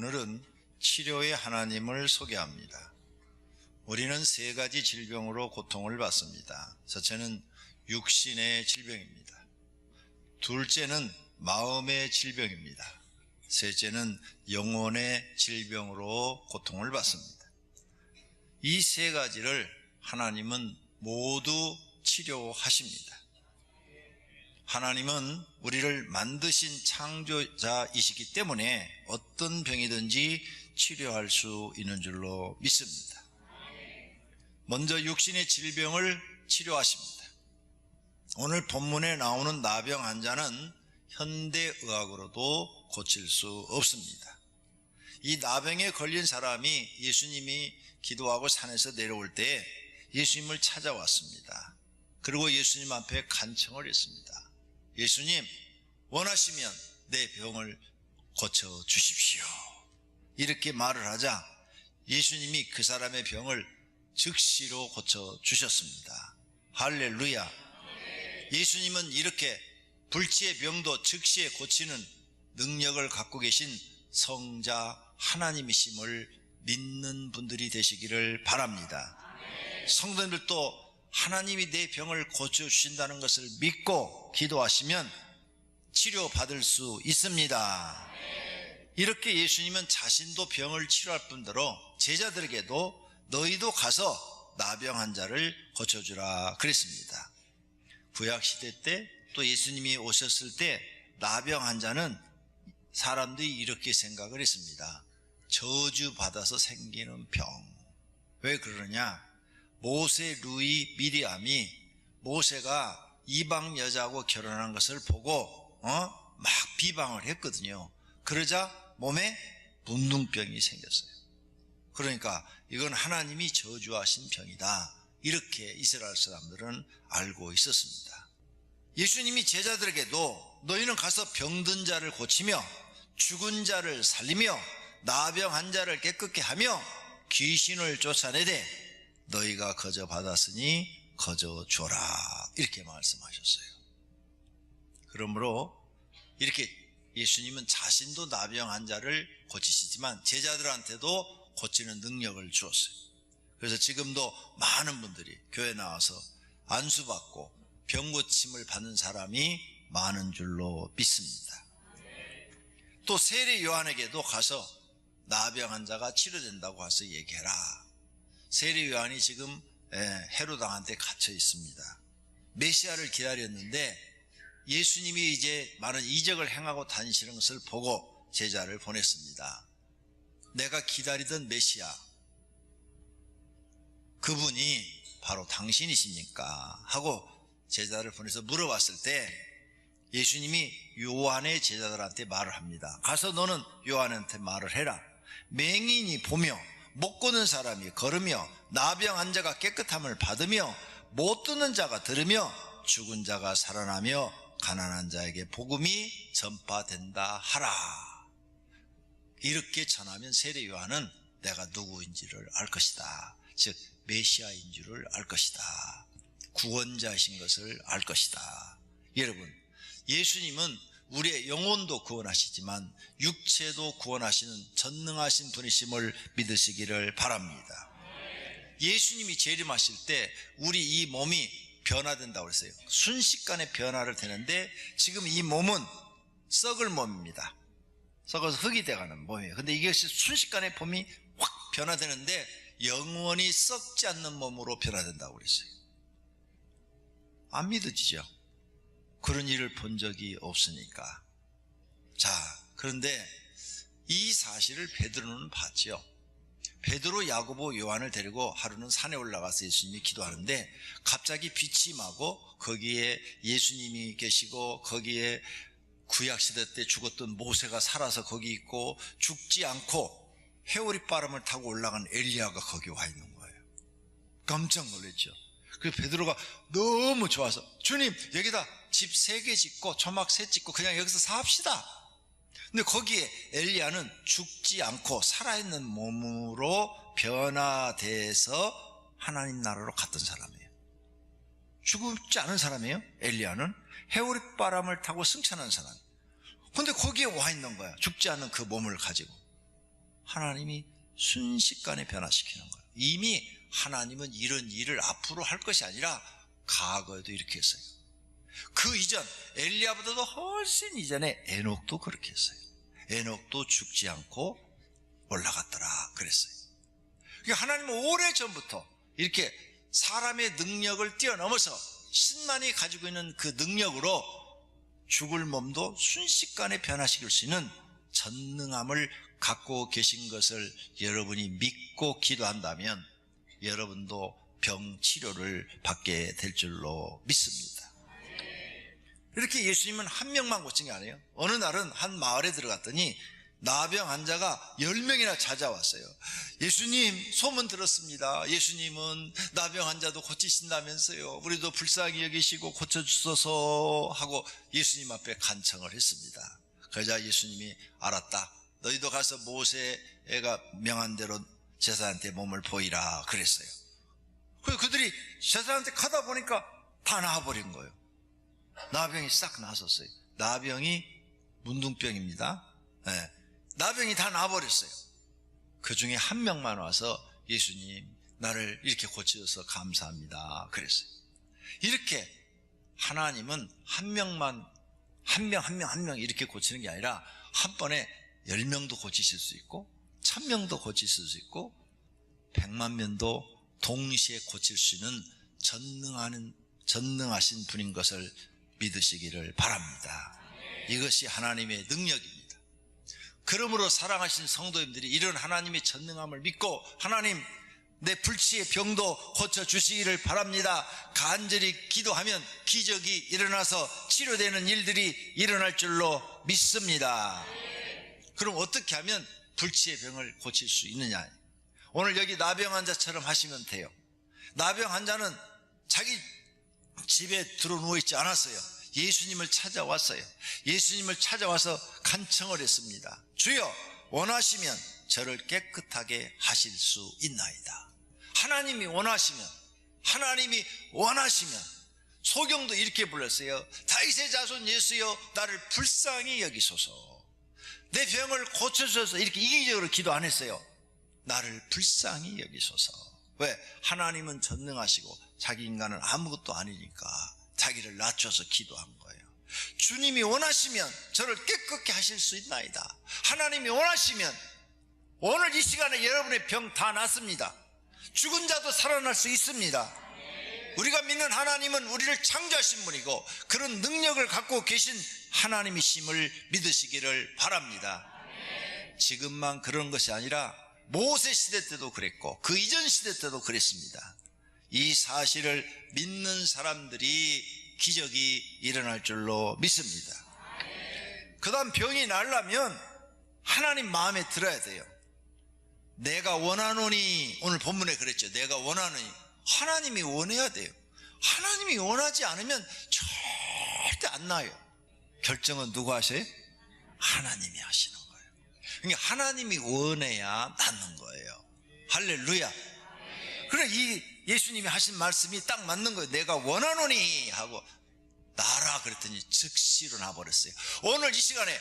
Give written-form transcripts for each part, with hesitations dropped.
오늘은 치료의 하나님을 소개합니다. 우리는 세 가지 질병으로 고통을 받습니다. 첫째는 육신의 질병입니다. 둘째는 마음의 질병입니다. 셋째는 영혼의 질병으로 고통을 받습니다. 이 세 가지를 하나님은 모두 치료하십니다. 하나님은 우리를 만드신 창조자이시기 때문에 어떤 병이든지 치료할 수 있는 줄로 믿습니다. 먼저 육신의 질병을 치료하십니다. 오늘 본문에 나오는 나병 환자는 현대의학으로도 고칠 수 없습니다. 이 나병에 걸린 사람이 예수님이 기도하고 산에서 내려올 때 예수님을 찾아왔습니다. 그리고 예수님 앞에 간청을 했습니다. 예수님, 원하시면 내 병을 고쳐주십시오. 이렇게 말을 하자 예수님이 그 사람의 병을 즉시로 고쳐주셨습니다. 할렐루야. 예수님은 이렇게 불치의 병도 즉시에 고치는 능력을 갖고 계신 성자 하나님이심을 믿는 분들이 되시기를 바랍니다. 성도님들도 하나님이 내 병을 고쳐주신다는 것을 믿고 기도하시면 치료받을 수 있습니다. 이렇게 예수님은 자신도 병을 치료할 뿐더러 제자들에게도 너희도 가서 나병 환자를 고쳐주라 그랬습니다. 구약시대 때 또 예수님이 오셨을 때 나병 환자는 사람들이 이렇게 생각을 했습니다. 저주받아서 생기는 병. 왜 그러느냐? 모세, 루이, 미리암이 모세가 이방 여자하고 결혼한 것을 보고 막 비방을 했거든요. 그러자 몸에 문둥병이 생겼어요. 그러니까 이건 하나님이 저주하신 병이다. 이렇게 이스라엘 사람들은 알고 있었습니다. 예수님이 제자들에게도 너희는 가서 병든 자를 고치며 죽은 자를 살리며 나병 환자를 깨끗게 하며 귀신을 쫓아내되 너희가 거저 받았으니 거저 줘라. 이렇게 말씀하셨어요. 그러므로 이렇게 예수님은 자신도 나병 환자를 고치시지만 제자들한테도 고치는 능력을 주었어요. 그래서 지금도 많은 분들이 교회 나와서 안수받고 병 고침을 받는 사람이 많은 줄로 믿습니다. 또 세례 요한에게도 가서 나병 환자가 치료된다고 가서 얘기해라. 세례 요한이 지금 헤로당한테 갇혀 있습니다. 메시아를 기다렸는데 예수님이 이제 많은 이적을 행하고 다니시는 것을 보고 제자를 보냈습니다. 내가 기다리던 메시아, 그분이 바로 당신이십니까? 하고 제자를 보내서 물어봤을 때 예수님이 요한의 제자들한테 말을 합니다. 가서 너는 요한한테 말을 해라. 맹인이 보며 못 걷는 사람이 걸으며 나병 환자가 깨끗함을 받으며 못 듣는 자가 들으며 죽은 자가 살아나며 가난한 자에게 복음이 전파된다 하라. 이렇게 전하면 세례 요한은 내가 누구인지를 알 것이다. 즉 메시아인 줄을 알 것이다. 구원자이신 것을 알 것이다. 여러분, 예수님은 우리의 영혼도 구원하시지만 육체도 구원하시는 전능하신 분이심을 믿으시기를 바랍니다. 예수님이 재림하실 때 우리 이 몸이 변화된다고 그랬어요. 순식간에 변화를 되는데 지금 이 몸은 썩을 몸입니다. 썩어서 흙이 돼가는 몸이에요. 근데 이것이 순식간에 몸이 확 변화되는데 영원히 썩지 않는 몸으로 변화된다고 그랬어요. 안 믿어지죠? 그런 일을 본 적이 없으니까. 자, 그런데 이 사실을 베드로는 봤죠. 베드로, 야고보, 요한을 데리고 하루는 산에 올라가서 예수님이 기도하는데 갑자기 빛이 임하고 거기에 예수님이 계시고 거기에 구약시대 때 죽었던 모세가 살아서 거기 있고 죽지 않고 회오리 바람을 타고 올라간 엘리야가 거기 와 있는 거예요. 깜짝 놀랐죠. 그래서 베드로가 너무 좋아서 주님 여기다 집 3개 짓고 초막 3 짓고 그냥 여기서 삽시다. 근데 거기에 엘리야는 죽지 않고 살아있는 몸으로 변화돼서 하나님 나라로 갔던 사람이에요. 죽지 않은 사람이에요. 엘리야는 회오리 바람을 타고 승천한 사람. 근데 거기에 와 있는 거야. 죽지 않은 그 몸을 가지고. 하나님이 순식간에 변화시키는 거예요. 이미 하나님은 이런 일을 앞으로 할 것이 아니라 과거에도 이렇게 했어요. 그 이전 엘리야보다도 훨씬 이전에 에녹도 그렇게 했어요. 에녹도 죽지 않고 올라갔더라 그랬어요. 그러니까 하나님은 오래전부터 이렇게 사람의 능력을 뛰어넘어서 신만이 가지고 있는 그 능력으로 죽을 몸도 순식간에 변화시킬 수 있는 전능함을 갖고 계신 것을 여러분이 믿고 기도한다면 여러분도 병 치료를 받게 될 줄로 믿습니다. 이렇게 예수님은 한 명만 고친 게 아니에요. 어느 날은 한 마을에 들어갔더니 나병 환자가 10명이나 찾아왔어요. 예수님, 소문 들었습니다. 예수님은 나병 환자도 고치신다면서요. 우리도 불쌍히 여기시고 고쳐주소서 하고 예수님 앞에 간청을 했습니다. 그러자 예수님이 알았다. 너희도 가서 모세가 명한 대로 제사장한테 몸을 보이라 그랬어요. 그들이 제사장한테 가다 보니까 다 나아버린 거예요. 나병이 싹 나섰어요. 나병이 문둥병입니다. 네. 나병이 다 나아버렸어요. 그 중에 한 명만 와서 예수님, 나를 이렇게 고쳐줘서 감사합니다 그랬어요. 이렇게 하나님은 한 명만, 한 명 이렇게 고치는 게 아니라 한 번에 10명도 고치실 수 있고 1000명도 고치실 수 있고 100만 명도 동시에 고칠 수 있는 전능하신 분인 것을 믿으시기를 바랍니다. 이것이 하나님의 능력입니다. 그러므로 사랑하신 성도님들이 이런 하나님의 전능함을 믿고 하나님, 내 불치의 병도 고쳐주시기를 바랍니다. 간절히 기도하면 기적이 일어나서 치료되는 일들이 일어날 줄로 믿습니다. 그럼 어떻게 하면 불치의 병을 고칠 수 있느냐? 오늘 여기 나병 환자처럼 하시면 돼요. 나병 환자는 자기 집에 들어 누워있지 않았어요. 예수님을 찾아왔어요. 예수님을 찾아와서 간청을 했습니다. 주여, 원하시면 저를 깨끗하게 하실 수 있나이다. 하나님이 원하시면, 소경도 이렇게 불렀어요. 다윗의 자손 예수여, 나를 불쌍히 여기소서. 내 병을 고쳐주소서. 이렇게 이기적으로 기도 안 했어요. 나를 불쌍히 여기소서. 왜? 하나님은 전능하시고 자기 인간은 아무것도 아니니까 자기를 낮춰서 기도한 거예요. 주님이 원하시면 저를 깨끗게 하실 수 있나이다. 하나님이 원하시면 오늘 이 시간에 여러분의 병 다 낫습니다. 죽은 자도 살아날 수 있습니다. 우리가 믿는 하나님은 우리를 창조하신 분이고 그런 능력을 갖고 계신 하나님이심을 믿으시기를 바랍니다. 지금만 그런 것이 아니라 모세 시대 때도 그랬고 그 이전 시대 때도 그랬습니다. 이 사실을 믿는 사람들이 기적이 일어날 줄로 믿습니다. 그 다음 병이 나려면 하나님 마음에 들어야 돼요. 내가 원하노니, 오늘 본문에 그랬죠. 내가 원하노니. 하나님이 원해야 돼요. 하나님이 원하지 않으면 절대 안 나요. 결정은 누가 하셔요? 하나님이 하시는 거예요. 그러니까 하나님이 원해야 낫는 거예요. 할렐루야. 그래, 이 예수님이 하신 말씀이 딱 맞는 거예요. 내가 원하노니 하고 나라 그랬더니 즉시로 나버렸어요. 오늘 이 시간에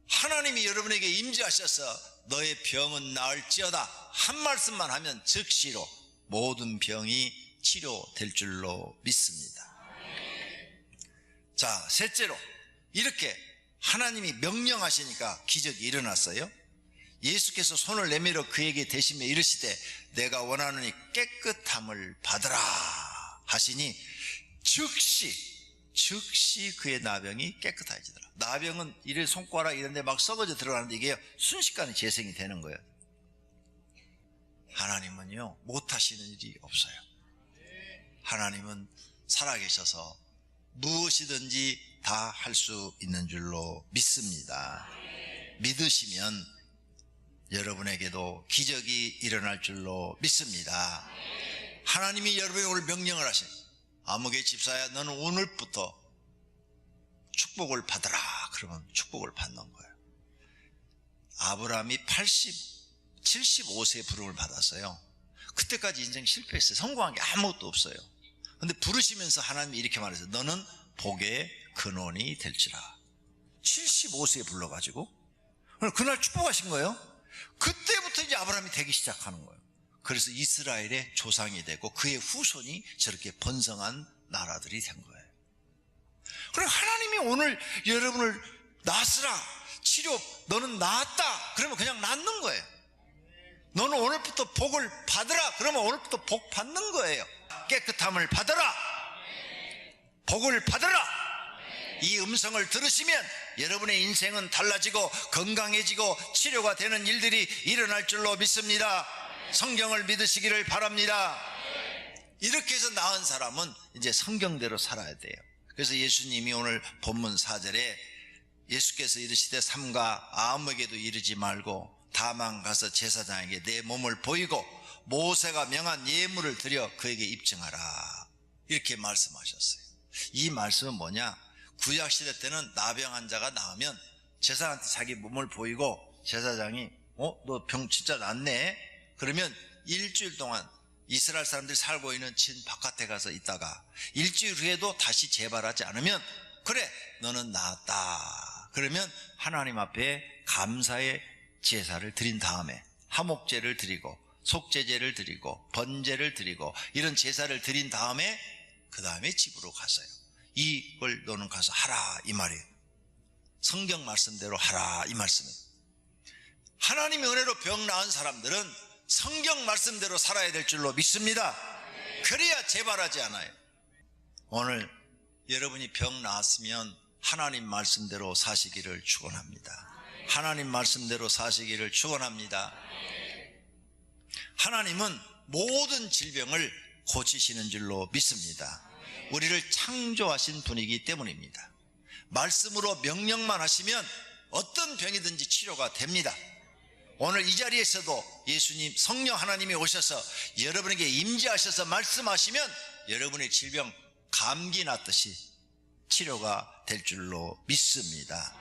하나님이 여러분에게 임재하셔서 너의 병은 나을지어다 한 말씀만 하면 즉시로 모든 병이 치료될 줄로 믿습니다. 자, 셋째로 이렇게 하나님이 명령하시니까 기적이 일어났어요. 예수께서 손을 내밀어 그에게 대시며 이르시되 내가 원하노니 깨끗함을 받으라 하시니 즉시 그의 나병이 깨끗해지더라. 나병은 이래 손가락 이런 데 막 썩어져 들어가는데 이게 순식간에 재생이 되는 거예요. 하나님은요 못하시는 일이 없어요. 하나님은 살아계셔서 무엇이든지 다 할 수 있는 줄로 믿습니다. 믿으시면 여러분에게도 기적이 일어날 줄로 믿습니다. 하나님이 여러분에게 오늘 명령을 하셔요. 아무개 집사야, 너는 오늘부터 축복을 받으라. 그러면 축복을 받는 거예요. 아브라함이 75세 부름을 받았어요. 그때까지 인생 실패했어요. 성공한 게 아무것도 없어요. 근데 부르시면서 하나님이 이렇게 말했어요. 너는 복의 근원이 될지라. 75세에 불러가지고 그날 축복하신 거예요. 그때부터 이제 아브라함이 되기 시작하는 거예요. 그래서 이스라엘의 조상이 되고 그의 후손이 저렇게 번성한 나라들이 된 거예요. 그럼 하나님이 오늘 여러분을 낳으라, 치료, 너는 낳았다 그러면 그냥 낳는 거예요. 너는 오늘부터 복을 받으라 그러면 오늘부터 복 받는 거예요. 깨끗함을 받으라, 복을 받으라. 이 음성을 들으시면 여러분의 인생은 달라지고 건강해지고 치료가 되는 일들이 일어날 줄로 믿습니다. 성경을 믿으시기를 바랍니다. 이렇게 해서 낳은 사람은 이제 성경대로 살아야 돼요. 그래서 예수님이 오늘 본문 4절에 예수께서 이르시되 삼가 아무에게도 이르지 말고 다만 가서 제사장에게 내 몸을 보이고 모세가 명한 예물을 드려 그에게 입증하라, 이렇게 말씀하셨어요. 이 말씀은 뭐냐? 구약시대 때는 나병 환자가 나오면 제사장한테 자기 몸을 보이고 제사장이 너 병 진짜 낫네? 그러면 일주일 동안 이스라엘 사람들이 살고 있는 진 바깥에 가서 있다가 일주일 후에도 다시 재발하지 않으면 그래 너는 나았다, 그러면 하나님 앞에 감사의 제사를 드린 다음에 화목제를 드리고 속죄제를 드리고 번제를 드리고 이런 제사를 드린 다음에 그 다음에 집으로 가서요. 이걸 너는 가서 하라 이 말이에요. 성경 말씀대로 하라 이 말씀이에요. 하나님의 은혜로 병 나은 사람들은 성경 말씀대로 살아야 될 줄로 믿습니다. 그래야 재발하지 않아요. 오늘 여러분이 병 나았으면 하나님 말씀대로 사시기를 축원합니다. 하나님 말씀대로 사시기를 축원합니다. 하나님은 모든 질병을 고치시는 줄로 믿습니다. 우리를 창조하신 분이기 때문입니다. 말씀으로 명령만 하시면 어떤 병이든지 치료가 됩니다. 오늘 이 자리에서도 예수님 성령 하나님이 오셔서 여러분에게 임재하셔서 말씀하시면 여러분의 질병 감기 났듯이 치료가 될 줄로 믿습니다.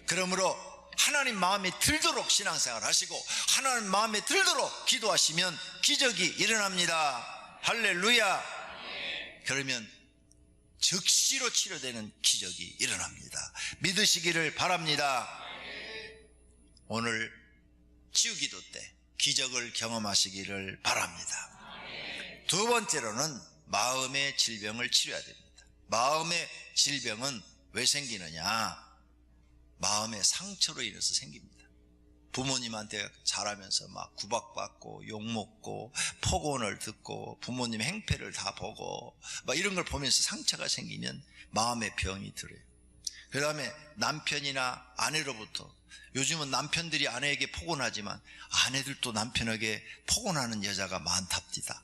그러므로 하나님 마음에 들도록 신앙생활 하시고 하나님 마음에 들도록 기도하시면 기적이 일어납니다. 할렐루야. 그러면 즉시로 치료되는 기적이 일어납니다. 믿으시기를 바랍니다. 오늘 치유기도 때 기적을 경험하시기를 바랍니다. 두 번째로는 마음의 질병을 치료해야 됩니다. 마음의 질병은 왜 생기느냐? 마음의 상처로 인해서 생깁니다. 부모님한테 자라면서 막 구박받고 욕먹고 폭언을 듣고 부모님 행패를 다 보고 막 이런 걸 보면서 상처가 생기면 마음의 병이 들어요. 그 다음에 남편이나 아내로부터, 요즘은 남편들이 아내에게 폭언하지만 아내들도 남편에게 폭언하는 여자가 많답니다.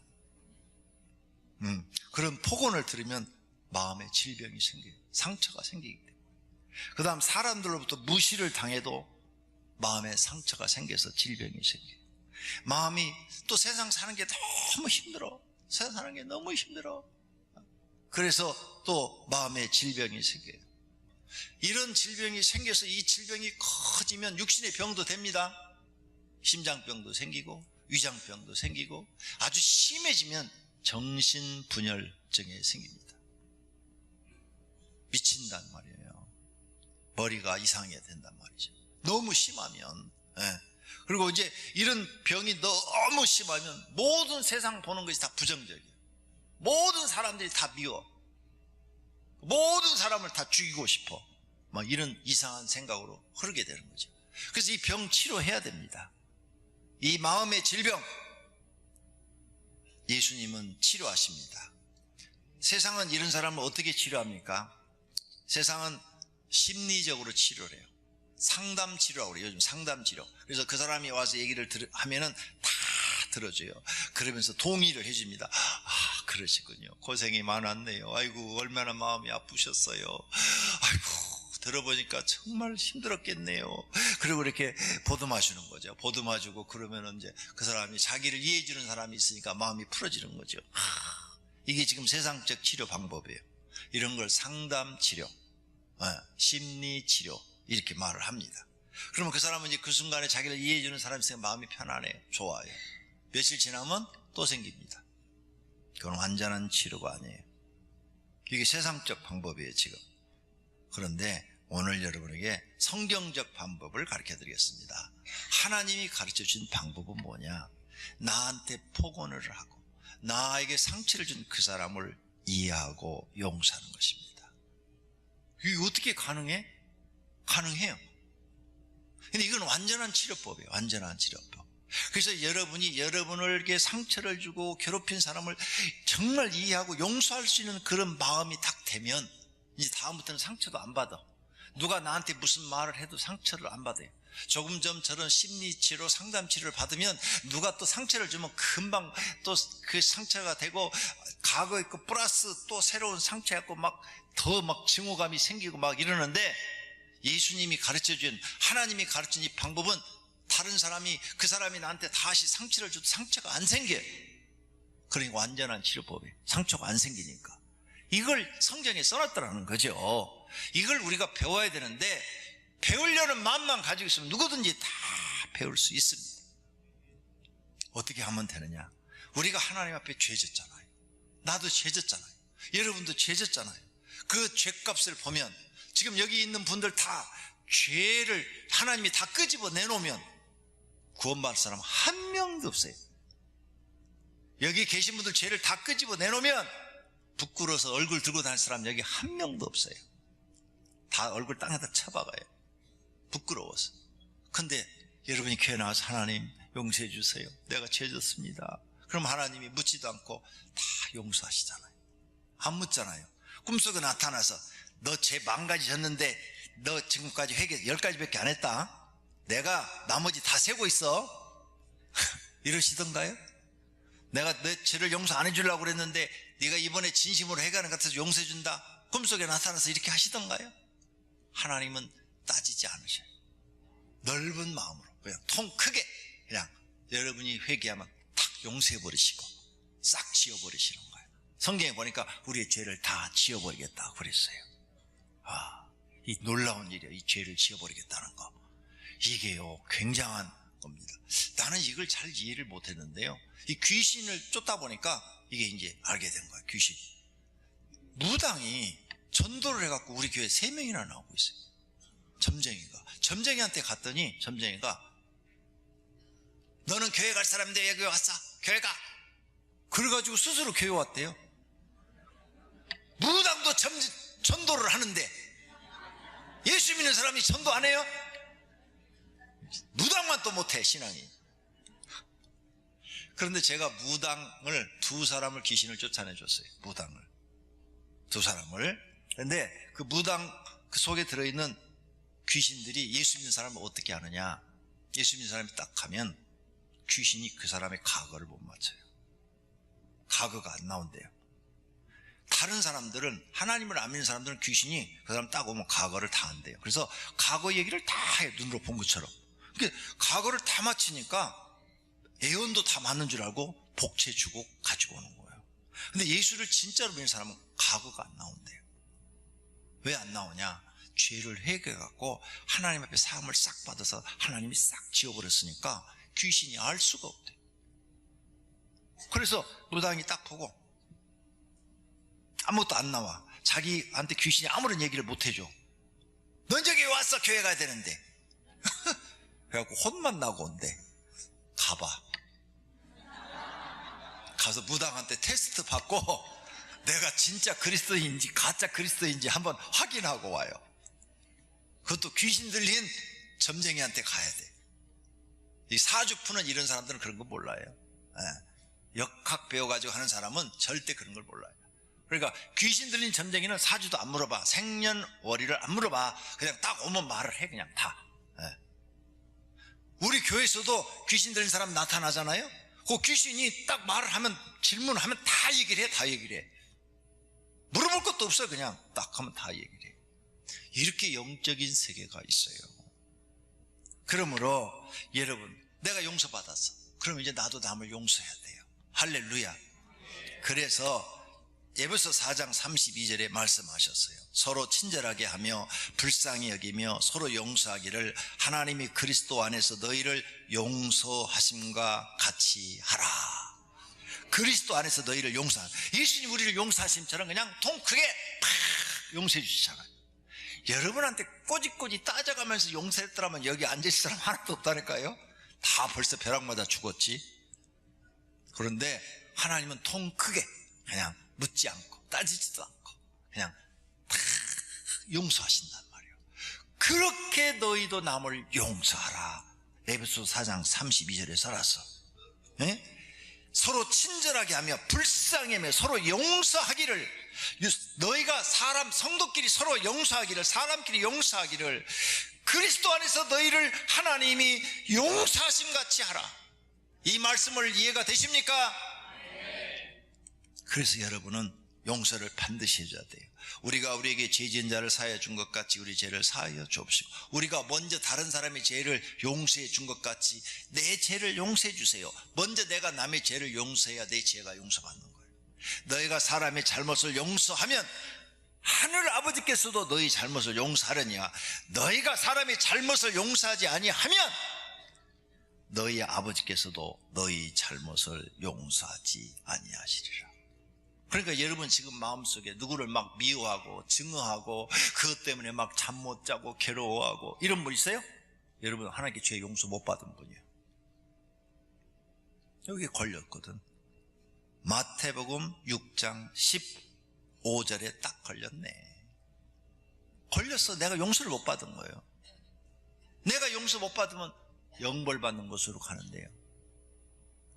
그런 폭언을 들으면 마음의 질병이 생겨요. 상처가 생기기 때문에. 그 다음 사람들로부터 무시를 당해도 마음에 상처가 생겨서 질병이 생겨요. 마음이 또 세상 사는 게 너무 힘들어. 세상 사는 게 너무 힘들어. 그래서 또 마음에 질병이 생겨요. 이런 질병이 생겨서 이 질병이 커지면 육신의 병도 됩니다. 심장병도 생기고 위장병도 생기고 아주 심해지면 정신분열증이 생깁니다. 미친단 말이에요. 머리가 이상해야 된단 말이죠. 너무 심하면. 그리고 이제 이런 병이 너무 심하면 모든 세상 보는 것이 다 부정적이에요. 모든 사람들이 다 미워. 모든 사람을 다 죽이고 싶어. 막 이런 이상한 생각으로 흐르게 되는 거죠. 그래서 이 병 치료해야 됩니다. 이 마음의 질병 예수님은 치료하십니다. 세상은 이런 사람을 어떻게 치료합니까? 세상은 심리적으로 치료를 해요. 상담 치료라고 그래요. 요즘 상담 치료. 그래서 그 사람이 와서 얘기를 하면은 다 들어줘요. 그러면서 동의를 해줍니다. 아, 그러시군요. 고생이 많았네요. 아이고, 얼마나 마음이 아프셨어요. 아이고, 들어보니까 정말 힘들었겠네요. 그리고 이렇게 보듬어주는 거죠. 보듬어주고 그러면은 이제 그 사람이 자기를 이해해주는 사람이 있으니까 마음이 풀어지는 거죠. 이게 지금 세상적 치료 방법이에요. 이런 걸 상담 치료, 심리 치료 이렇게 말을 합니다. 그러면 그 사람은 이제 그 순간에 자기를 이해해주는 사람이 있으면 마음이 편안해요. 좋아요. 며칠 지나면 또 생깁니다. 그건 완전한 치료가 아니에요. 이게 세상적 방법이에요 지금. 그런데 오늘 여러분에게 성경적 방법을 가르쳐 드리겠습니다. 하나님이 가르쳐 주신 방법은 뭐냐? 나한테 폭언을 하고 나에게 상처를 준 그 사람을 이해하고 용서하는 것입니다. 이게 어떻게 가능해? 가능해요. 근데 이건 완전한 치료법이에요. 완전한 치료법. 그래서 여러분이 여러분에게 상처를 주고 괴롭힌 사람을 정말 이해하고 용서할 수 있는 그런 마음이 딱 되면 이제 다음부터는 상처도 안 받아. 누가 나한테 무슨 말을 해도 상처를 안 받아요. 조금 전처럼 심리치료 상담치료를 받으면 누가 또 상처를 주면 금방 또 그 상처가 되고 과거 있고 플러스 또 새로운 상처였고 막 더 막 증오감이 생기고 막 이러는데, 예수님이 가르쳐준, 하나님이 가르친 이 방법은 다른 사람이 그 사람이 나한테 다시 상처를 줘도 상처가 안 생겨요. 그러니까 완전한 치료법이에요. 상처가 안 생기니까. 이걸 성경에 써놨더라는 거죠. 이걸 우리가 배워야 되는데 배우려는 마음만 가지고 있으면 누구든지 다 배울 수 있습니다. 어떻게 하면 되느냐? 우리가 하나님 앞에 죄졌잖아요. 나도 죄졌잖아요. 여러분도 죄졌잖아요. 그 죄값을 보면 지금 여기 있는 분들 다 죄를 하나님이 다 끄집어 내놓으면 구원받을 사람 한 명도 없어요. 여기 계신 분들 죄를 다 끄집어 내놓으면 부끄러워서 얼굴 들고 다닐 사람 여기 한 명도 없어요. 다 얼굴 땅에다 쳐박아요. 부끄러워서. 근데 여러분이 교회 나와서 하나님 용서해 주세요, 내가 죄졌습니다, 그럼 하나님이 묻지도 않고 다 용서하시잖아요. 안 묻잖아요. 꿈속에 나타나서 너 죄 망가지셨는데 너 지금까지 회개 10가지밖에 안 했다, 내가 나머지 다 세고 있어 이러시던가요? 내가 내 죄를 용서 안 해주려고 그랬는데 네가 이번에 진심으로 회개하는 것 같아서 용서해 준다, 꿈속에 나타나서 이렇게 하시던가요? 하나님은 따지지 않으셔요. 넓은 마음으로 그냥 통 크게 그냥 여러분이 회개하면 탁 용서해 버리시고 싹 지워버리시는 거예요. 성경에 보니까 우리의 죄를 다 지워버리겠다고 그랬어요. 이 놀라운 일이에요. 이 죄를 지워버리겠다는 거. 이게요 굉장한 겁니다. 나는 이걸 잘 이해를 못했는데요, 이 귀신을 쫓다 보니까 이게 이제 알게 된 거예요. 귀신 무당이 전도를 해갖고 우리 교회 3명이나 나오고 있어요. 점쟁이한테 갔더니 점쟁이가 너는 교회 갈 사람인데 왜 교회 왔어? 교회 가. 그래가지고 스스로 교회 왔대요. 무당도 전도를 하는데 예수 믿는 사람이 전도 안 해요? 무당만 또 못해 신앙이. 그런데 제가 무당을 2사람을 귀신을 쫓아내줬어요. 무당을 2사람을. 그런데 그 무당 그 속에 들어있는 귀신들이 예수 믿는 사람을 어떻게 하느냐, 예수 믿는 사람이 딱 가면 귀신이 그 사람의 과거를 못 맞춰요. 과거가 안 나온대요. 다른 사람들은, 하나님을 안 믿는 사람들은 귀신이 그 사람 딱 오면 과거를 다 한대요. 그래서 과거 얘기를 다 해요, 눈으로 본 것처럼. 그러니까 과거를 다 맞히니까 애원도 다 맞는 줄 알고 복채 주고 가지고 오는 거예요. 근데 예수를 진짜로 믿는 사람은 과거가 안 나온대요. 왜 안 나오냐? 죄를 회개해갖고 하나님 앞에 사함을 싹 받아서 하나님이 싹 지워버렸으니까 귀신이 알 수가 없대요. 그래서 무당이 딱 보고 아무것도 안 나와. 자기한테 귀신이 아무런 얘기를 못 해줘. 넌 저기 왔어, 교회 가야 되는데 그래갖고 혼만 나고 온대. 가봐. 가서 무당한테 테스트 받고 내가 진짜 그리스도인지 가짜 그리스도인지 한번 확인하고 와요. 그것도 귀신 들린 점쟁이한테 가야 돼. 이 사주푸는 이런 사람들은 그런 거 몰라요. 역학 배워가지고 하는 사람은 절대 그런 걸 몰라요. 그러니까 귀신 들린 점쟁이는 사주도 안 물어봐, 생년월일을 안 물어봐. 그냥 딱 오면 말을 해, 그냥 다. 우리 교회에서도 귀신 들린 사람 나타나잖아요. 그 귀신이 딱 말을 하면, 질문하면 다 얘기를 해. 다 얘기를 해. 물어볼 것도 없어요. 그냥 딱 하면 다 얘기를 해. 이렇게 영적인 세계가 있어요. 그러므로 여러분, 내가 용서받았어. 그럼 이제 나도 남을 용서해야 돼요. 할렐루야. 그래서 에베소 4장 32절에 말씀하셨어요. 서로 친절하게 하며 불쌍히 여기며 서로 용서하기를 하나님이 그리스도 안에서 너희를 용서하심과 같이 하라. 그리스도 안에서 너희를 용서하라. 예수님 우리를 용서하심처럼 그냥 통 크게 팍 용서해 주시잖아요. 여러분한테 꼬집꼬집 따져가면서 용서했더라면 여기 앉아있을 사람 하나도 없다니까요. 다 벌써 벼락마다 죽었지. 그런데 하나님은 통 크게 그냥 묻지 않고 따지지도 않고 그냥 다 용서하신단 말이에요. 그렇게 너희도 남을 용서하라. 에베소서 4장 32절에 살아서 서로 친절하게 하며 불쌍히 하며 서로 용서하기를, 너희가 성도끼리 서로 용서하기를, 사람끼리 용서하기를 그리스도 안에서 너희를 하나님이 용서하심 같이 하라. 이 말씀을 이해가 되십니까? 그래서 여러분은 용서를 반드시 해줘야 돼요. 우리가 우리에게 죄 지은 자를 사하여 준 것 같이 우리 죄를 사하여 주옵시고, 우리가 먼저 다른 사람의 죄를 용서해 준 것 같이 내 죄를 용서해 주세요. 먼저 내가 남의 죄를 용서해야 내 죄가 용서받는 거예요. 너희가 사람의 잘못을 용서하면 하늘 아버지께서도 너희 잘못을 용서하려니와 너희가 사람의 잘못을 용서하지 아니하면 너희 아버지께서도 너희 잘못을 용서하지 아니하시리라. 그러니까 여러분 지금 마음속에 누구를 막 미워하고 증오하고 그것 때문에 막 잠 못 자고 괴로워하고 이런 분 있어요? 여러분 하나님께 죄 용서 못 받은 분이에요. 여기 걸렸거든. 마태복음 6장 15절에 딱 걸렸네. 걸렸어. 내가 용서를 못 받은 거예요. 내가 용서 못 받으면 영벌 받는 곳으로 가는데요.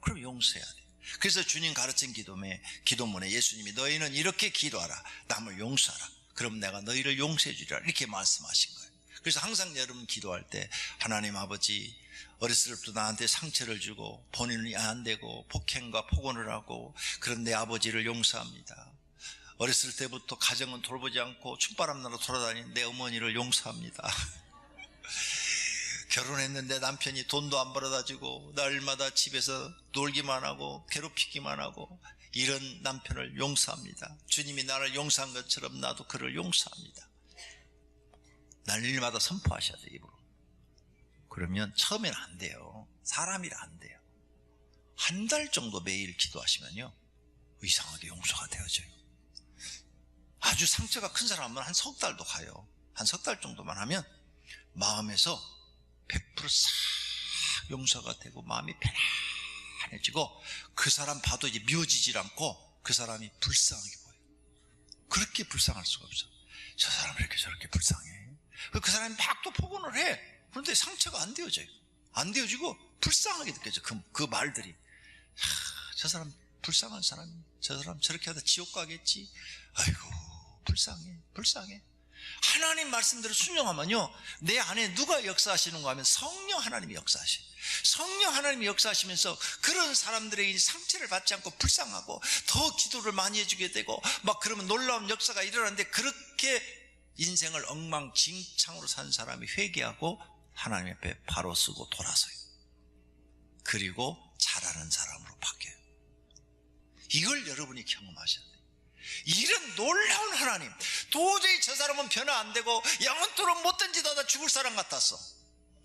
그럼 용서해야 돼. 그래서 주님 가르친 기도문에 예수님이 너희는 이렇게 기도하라. 남을 용서하라. 그럼 내가 너희를 용서해 주리라. 이렇게 말씀하신 거예요. 그래서 항상 여러분 기도할 때 하나님 아버지, 어렸을 때부터 나한테 상처를 주고 본인이 안 되고 폭행과 폭언을 하고 그런 내 아버지를 용서합니다. 어렸을 때부터 가정은 돌보지 않고 춤바람 나러 돌아다니는 내 어머니를 용서합니다. 결혼했는데 남편이 돈도 안 벌어다 주고 날마다 집에서 놀기만 하고 괴롭히기만 하고 이런 남편을 용서합니다. 주님이 나를 용서한 것처럼 나도 그를 용서합니다. 날일마다 선포하셔야 돼요, 입으로. 그러면 처음에는 안 돼요. 사람이라 안 돼요. 한 달 정도 매일 기도하시면요 이상하게 용서가 되어져요. 아주 상처가 큰 사람은 한 석 달도 가요. 한 석 달 정도만 하면 마음에서 100% 싹 용서가 되고 마음이 편안해지고 그 사람 봐도 이제 미워지질 않고 그 사람이 불쌍하게 보여요. 그렇게 불쌍할 수가 없어. 저 사람은 이렇게 저렇게 불쌍해. 그 사람이 막 또 폭언을 해. 그런데 상처가 안 되어져요. 안 되어지고 불쌍하게 느껴져. 그 말들이. 저 사람 불쌍한 사람, 저 사람 저렇게 하다 지옥 가겠지. 아이고 불쌍해. 하나님 말씀대로 순종하면요 내 안에 누가 역사하시는가 하면 성령 하나님이 역사하셔요. 성령 하나님이 역사하시면서 그런 사람들에게 상처를 받지 않고 불쌍하고 더 기도를 많이 해주게 되고 막 그러면 놀라운 역사가 일어나는데, 그렇게 인생을 엉망진창으로 산 사람이 회개하고 하나님 앞에 바로 서고 돌아서요. 그리고 잘하는 사람으로 바뀌어요. 이걸 여러분이 경험하셔야 돼요. 이런 놀라운 하나님, 도저히 저 사람은 변화 안 되고 영원토록 못된 짓 하다 죽을 사람 같았어.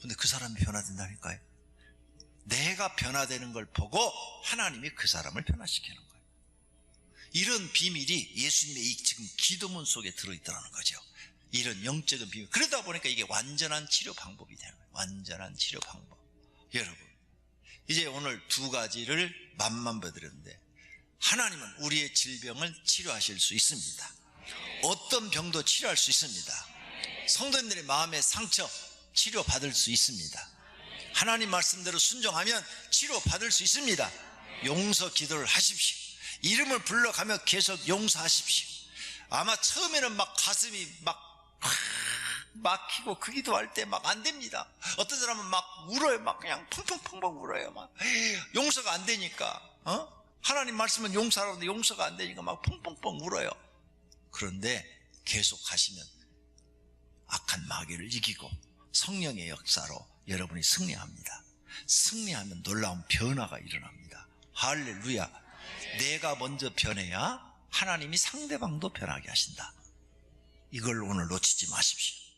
근데 그 사람이 변화된다니까요. 내가 변화되는 걸 보고 하나님이 그 사람을 변화시키는 거예요. 이런 비밀이 예수님의 이 지금 기도문 속에 들어있다는 거죠. 이런 영적인 비밀. 그러다 보니까 이게 완전한 치료 방법이 되는 거예요. 완전한 치료 방법. 여러분, 이제 오늘 두 가지를 맛만 보여드렸는데, 하나님은 우리의 질병을 치료하실 수 있습니다. 어떤 병도 치료할 수 있습니다. 성도님들의 마음의 상처 치료받을 수 있습니다. 하나님 말씀대로 순종하면 치료받을 수 있습니다. 용서 기도를 하십시오. 이름을 불러가며 계속 용서하십시오. 아마 처음에는 막 가슴이 막 막히고 그 기도할 때 막 안 됩니다. 어떤 사람은 막 울어요. 막 그냥 펑펑펑펑 울어요. 막 용서가 안 되니까. 하나님 말씀은 용서하라는데 용서가 안 되니까 막 펑펑펑 울어요. 그런데 계속 하시면 악한 마귀를 이기고 성령의 역사로 여러분이 승리합니다. 승리하면 놀라운 변화가 일어납니다. 할렐루야. 내가 먼저 변해야 하나님이 상대방도 변하게 하신다. 이걸 오늘 놓치지 마십시오.